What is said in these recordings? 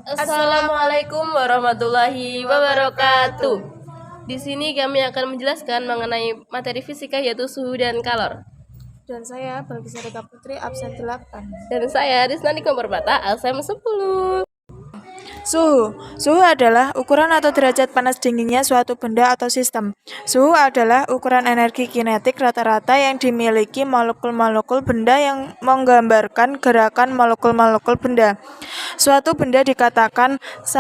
Assalamualaikum warahmatullahi wabarakatuh. Di sini kami akan menjelaskan mengenai materi fisika yaitu suhu dan kalor. Dan saya Balgi Sarika Putri, absen 8. Dan saya Risna Niko Permata, absen 10. Suhu adalah ukuran atau derajat panas dinginnya suatu benda atau sistem. Suhu adalah ukuran energi kinetik rata-rata yang dimiliki molekul-molekul benda yang menggambarkan gerakan molekul-molekul benda. Suatu benda dikatakan 1.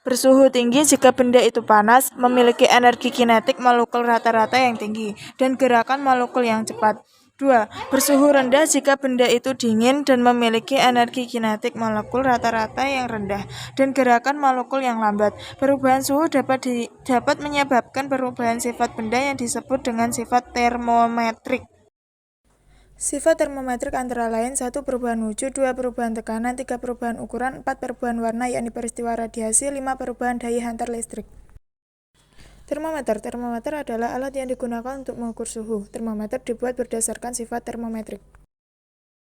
Bersuhu tinggi jika benda itu panas, memiliki energi kinetik molekul rata-rata yang tinggi, dan gerakan molekul yang cepat. 2. Bersuhu rendah jika benda itu dingin dan memiliki energi kinetik molekul rata-rata yang rendah dan gerakan molekul yang lambat. Perubahan suhu dapat menyebabkan perubahan sifat benda yang disebut dengan sifat termometrik. Sifat termometrik antara lain 1. Perubahan wujud, 2. Perubahan tekanan, 3. Perubahan ukuran, 4. Perubahan warna yakni peristiwa radiasi, 5. Perubahan daya hantar listrik. Termometer adalah alat yang digunakan untuk mengukur suhu. Termometer dibuat berdasarkan sifat termometrik.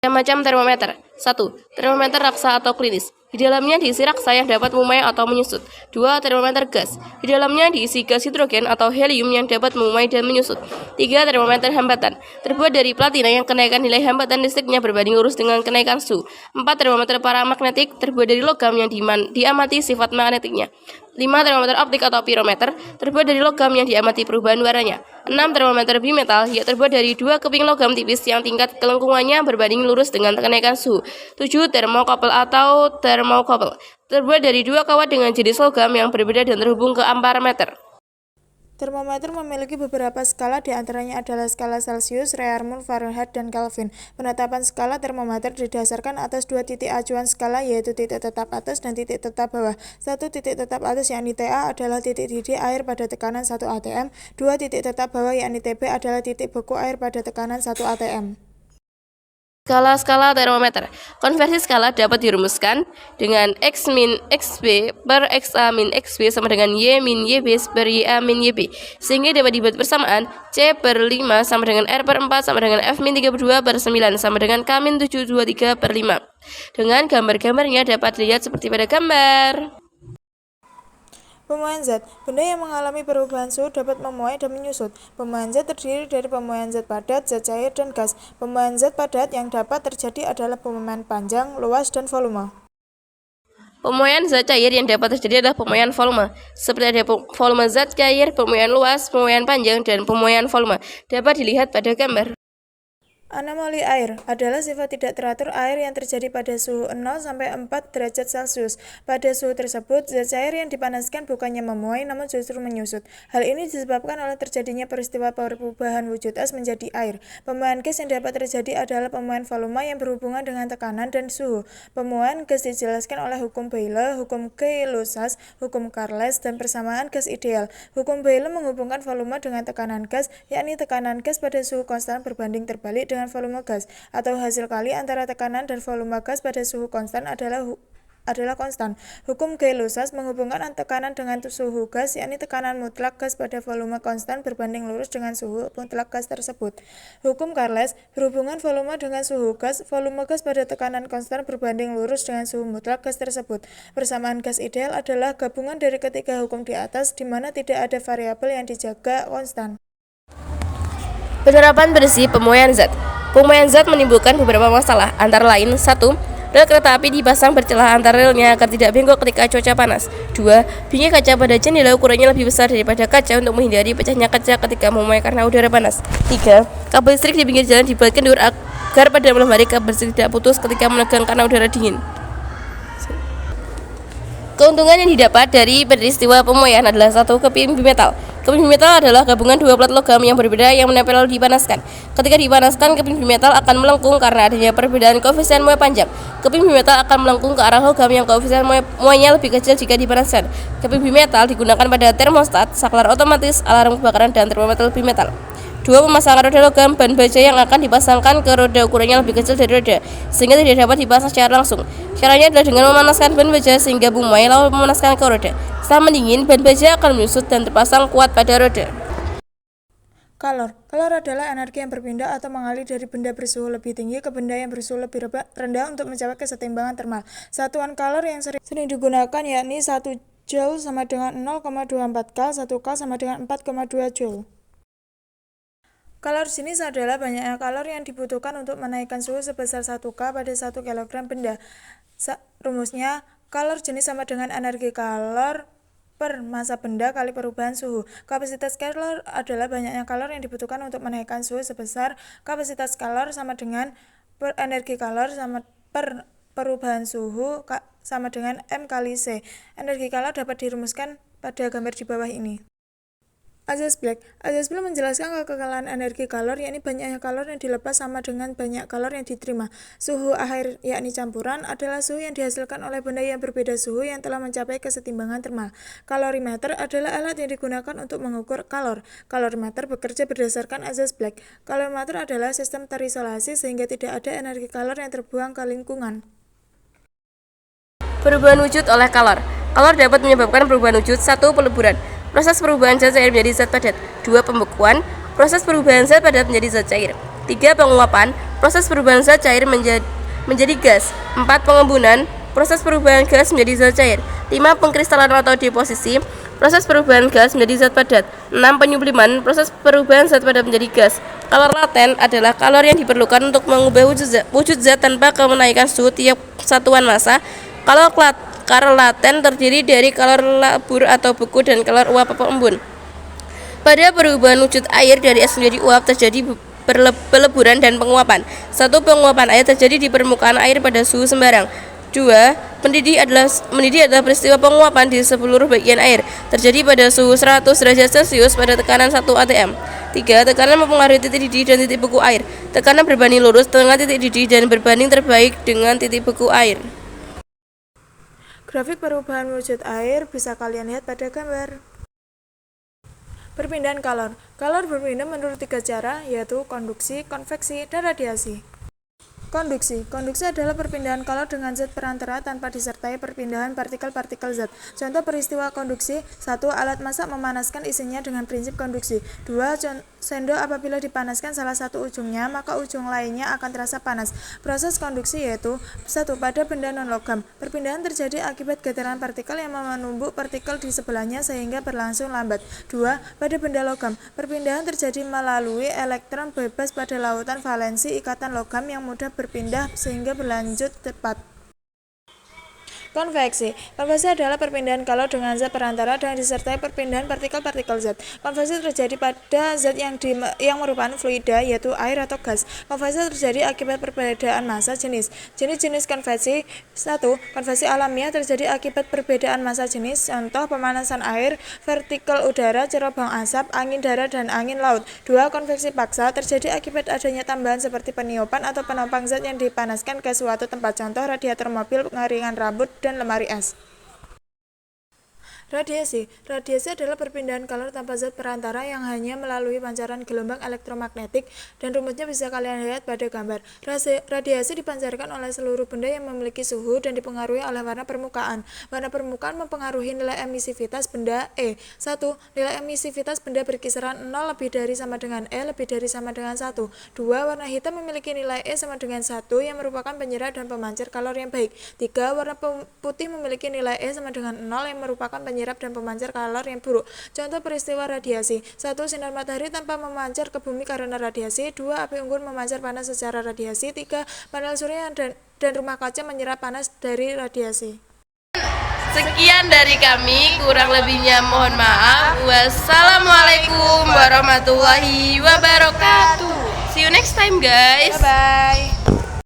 Macam termometer. 1. Termometer raksa atau klinis. Di dalamnya diisi raksa yang dapat memumai atau menyusut. 2. Termometer gas. Di dalamnya diisi gas hidrogen atau helium yang dapat memumai dan menyusut. 3. Termometer hambatan. Terbuat dari platina yang kenaikan nilai hambatan listriknya berbanding lurus dengan kenaikan suhu. 4. Termometer paramagnetik. Terbuat dari logam yang diamati sifat magnetiknya. 5. Termometer optik atau pirometer, terbuat dari logam yang diamati perubahan warnanya. 6. Termometer bimetal, yang terbuat dari 2 keping logam tipis yang tingkat kelengkungannya berbanding lurus dengan kenaikan suhu. 7. Termokouple atau thermocouple, terbuat dari 2 kawat dengan jenis logam yang berbeda dan terhubung ke ampermeter. Termometer memiliki beberapa skala, diantaranya adalah skala Celsius, Raymond, Fahrenheit, dan Kelvin. Penetapan skala termometer didasarkan atas 2 titik acuan skala, yaitu titik tetap atas dan titik tetap bawah. 1. Titik tetap atas yakni TA adalah titik didih air pada tekanan 1 atm. 2. Titik tetap bawah yakni TB adalah titik beku air pada tekanan 1 atm. Skala termometer. Konversi skala dapat dirumuskan dengan X min XB per XA min XB sama dengan Y min YB per YA min YB, sehingga dapat dibuat persamaan C per 5 sama dengan R per 4 sama dengan F min 32 per 9 sama dengan K min 723 per 5. Dengan gambar-gambarnya dapat dilihat seperti pada gambar. Pemuaian zat. Benda yang mengalami perubahan suhu dapat memuai dan menyusut. Pemuaian zat terdiri dari pemuaian zat padat, zat cair, dan gas. Pemuaian zat padat yang dapat terjadi adalah pemuaian panjang, luas, dan volume. Pemuaian zat cair yang dapat terjadi adalah pemuaian volume. Seperti ada volume zat cair, pemuaian luas, pemuaian panjang, dan pemuaian volume. Dapat dilihat pada gambar. Anomali air adalah sifat tidak teratur air yang terjadi pada suhu 0 sampai 4 derajat Celcius. Pada suhu tersebut, zat cair yang dipanaskan bukannya memuai namun justru menyusut. Hal ini disebabkan oleh terjadinya peristiwa perubahan wujud es menjadi air. Pemuaian gas yang dapat terjadi adalah pemuaian volume yang berhubungan dengan tekanan dan suhu. Pemuaian gas dijelaskan oleh hukum Boyle, hukum Gay-Lussac, hukum Charles, dan persamaan gas ideal. Hukum Boyle menghubungkan volume dengan tekanan gas, yakni tekanan gas pada suhu konstan berbanding terbalik dengan volume gas, atau hasil kali antara tekanan dan volume gas pada suhu konstan adalah konstan. Hukum Gay-Lussac menghubungkan tekanan dengan suhu gas, yakni tekanan mutlak gas pada volume konstan berbanding lurus dengan suhu mutlak gas tersebut. Hukum Charles berhubungan volume dengan suhu gas, volume gas pada tekanan konstan berbanding lurus dengan suhu mutlak gas tersebut. Persamaan gas ideal adalah gabungan dari ketiga hukum di atas, di mana tidak ada variabel yang dijaga konstan. Penerapan prinsip pemuaian zat. Pemuaian zat menimbulkan beberapa masalah, antara lain 1. Rel kereta api dipasang bercelah antar relnya agar tidak bengkok ketika cuaca panas. 2. Bingkai kaca pada jendela ukurannya lebih besar daripada kaca untuk menghindari pecahnya kaca ketika memuai karena udara panas. 3. Kabel listrik di pinggir jalan dibuatkan dur agar pada malam hari kabel listrik tidak putus ketika menegang karena udara dingin. Keuntungan yang didapat dari peristiwa pemuaian adalah 1. Keping bimetal. Keping bimetal adalah gabungan 2 plat logam yang berbeda yang menempel lalu dipanaskan. Ketika dipanaskan, keping bimetal akan melengkung karena adanya perbedaan koefisien muai panjang. Keping bimetal akan melengkung ke arah logam yang koefisien muainya lebih kecil jika dipanaskan. Keping bimetal digunakan pada termostat, saklar otomatis, alarm kebakaran, dan termometer bimetal. 2. Pemasangan roda logam. Ban baja yang akan dipasangkan ke roda ukurannya lebih kecil dari roda, sehingga tidak dapat dipasang secara langsung. Caranya adalah dengan memanaskan ban baja sehingga memuai lalu memanaskan ke roda. Setelah mendingin, ban baja akan menyusut dan terpasang kuat pada roda. Kalor. Kalor adalah energi yang berpindah atau mengalir dari benda bersuhu lebih tinggi ke benda yang bersuhu lebih rendah untuk mencapai kesetimbangan termal. Satuan kalor yang sering digunakan yakni 1 Joule sama dengan 0,24 K, 1 K sama dengan 4,2 Joule. Kalor jenis adalah banyaknya kalor yang dibutuhkan untuk menaikkan suhu sebesar 1 K pada 1 kg benda. Rumusnya, kalor jenis sama dengan energi kalor per massa benda kali perubahan suhu. Kapasitas kalor adalah banyaknya kalor yang dibutuhkan untuk menaikkan suhu sebesar kapasitas kalor sama dengan energi kalor sama per perubahan suhu sama dengan M kali C. Energi kalor dapat dirumuskan pada gambar di bawah ini. Azas Black menjelaskan kekekalan energi kalor, yakni banyaknya kalor yang dilepas sama dengan banyak kalor yang diterima. Suhu akhir, yakni campuran, adalah suhu yang dihasilkan oleh benda yang berbeda suhu yang telah mencapai kesetimbangan termal. Kalorimeter adalah alat yang digunakan untuk mengukur kalor. Kalorimeter bekerja berdasarkan azas Black. Kalorimeter adalah sistem terisolasi sehingga tidak ada energi kalor yang terbuang ke lingkungan. Perubahan wujud oleh kalor. Kalor dapat menyebabkan perubahan wujud. 1. Peleburan. Proses perubahan zat cair menjadi zat padat. 2. Pembekuan. Proses perubahan zat padat menjadi zat cair. 3. Penguapan. Proses perubahan zat cair menjadi gas. 4. Pengembunan. Proses perubahan gas menjadi zat cair. 5. Pengkristalan atau deposisi. Proses perubahan gas menjadi zat padat. 6. Penyubliman. Proses perubahan zat padat menjadi gas. Kalor laten adalah kalor yang diperlukan untuk mengubah wujud zat tanpa menaikkan suhu tiap satuan massa. Kalor laten terdiri dari kalor labur atau beku dan kalor uap atau embun. Pada perubahan wujud air dari es menjadi uap terjadi peleburan dan penguapan. 1. Penguapan air terjadi di permukaan air pada suhu sembarang. 2. Mendidih adalah peristiwa penguapan di seluruh bagian air. Terjadi pada suhu 100 derajat Celcius pada tekanan 1 atm. 3. Tekanan mempengaruhi titik didih dan titik beku air. Tekanan berbanding lurus dengan titik didih dan berbanding terbaik dengan titik beku air. Grafik perubahan wujud air bisa kalian lihat pada gambar. Perpindahan kalor. Kalor berpindah menurut 3 cara, yaitu konduksi, konveksi, dan radiasi. Konduksi adalah perpindahan kalor dengan zat perantara tanpa disertai perpindahan partikel-partikel zat. Contoh peristiwa konduksi: 1. Alat masak memanaskan isinya dengan prinsip konduksi. 2. Sendok apabila dipanaskan salah satu ujungnya, maka ujung lainnya akan terasa panas. Proses konduksi yaitu: 1. Pada benda non-logam, perpindahan terjadi akibat getaran partikel yang menumbuk partikel di sebelahnya sehingga berlangsung lambat. 2. Pada benda logam, perpindahan terjadi melalui elektron bebas pada lautan valensi ikatan logam yang mudah berpindah sehingga berlanjut cepat. Konveksi adalah perpindahan kalor dengan zat perantara dan disertai perpindahan partikel-partikel zat. Konveksi terjadi pada zat yang merupakan fluida, yaitu air atau gas. Konveksi terjadi akibat perbedaan massa jenis. Jenis-jenis konveksi: 1. Konveksi alamiah terjadi akibat perbedaan massa jenis. Contoh: pemanasan air, partikel udara, cerobong asap, angin darat, dan angin laut. 2. Konveksi paksa terjadi akibat adanya tambahan seperti peniupan atau penopang zat yang dipanaskan ke suatu tempat. Contoh: radiator mobil, pengeringan rambut, dan lemari es. Radiasi adalah perpindahan kalor tanpa zat perantara yang hanya melalui pancaran gelombang elektromagnetik, dan rumusnya bisa kalian lihat pada gambar. Radiasi dipancarkan oleh seluruh benda yang memiliki suhu dan dipengaruhi oleh warna permukaan. Warna permukaan mempengaruhi nilai emisivitas benda E. 1. Nilai emisivitas benda berkisaran 0 lebih dari sama dengan E lebih dari sama dengan 1. 2. Warna hitam memiliki nilai E sama dengan 1 yang merupakan penyerap dan pemancar kalor yang baik. 3. Warna putih memiliki nilai E sama dengan 0 yang merupakan penyerap dan pemancar kalor yang buruk. Contoh peristiwa radiasi: 1. Sinar matahari tanpa memancar ke bumi karena radiasi. 2. Api unggun memancar panas secara radiasi. 3. Panel surya dan rumah kaca menyerap panas dari radiasi. Sekian dari kami, kurang lebihnya mohon maaf. Wassalamualaikum warahmatullahi wabarakatuh. See you next time guys. Bye-bye.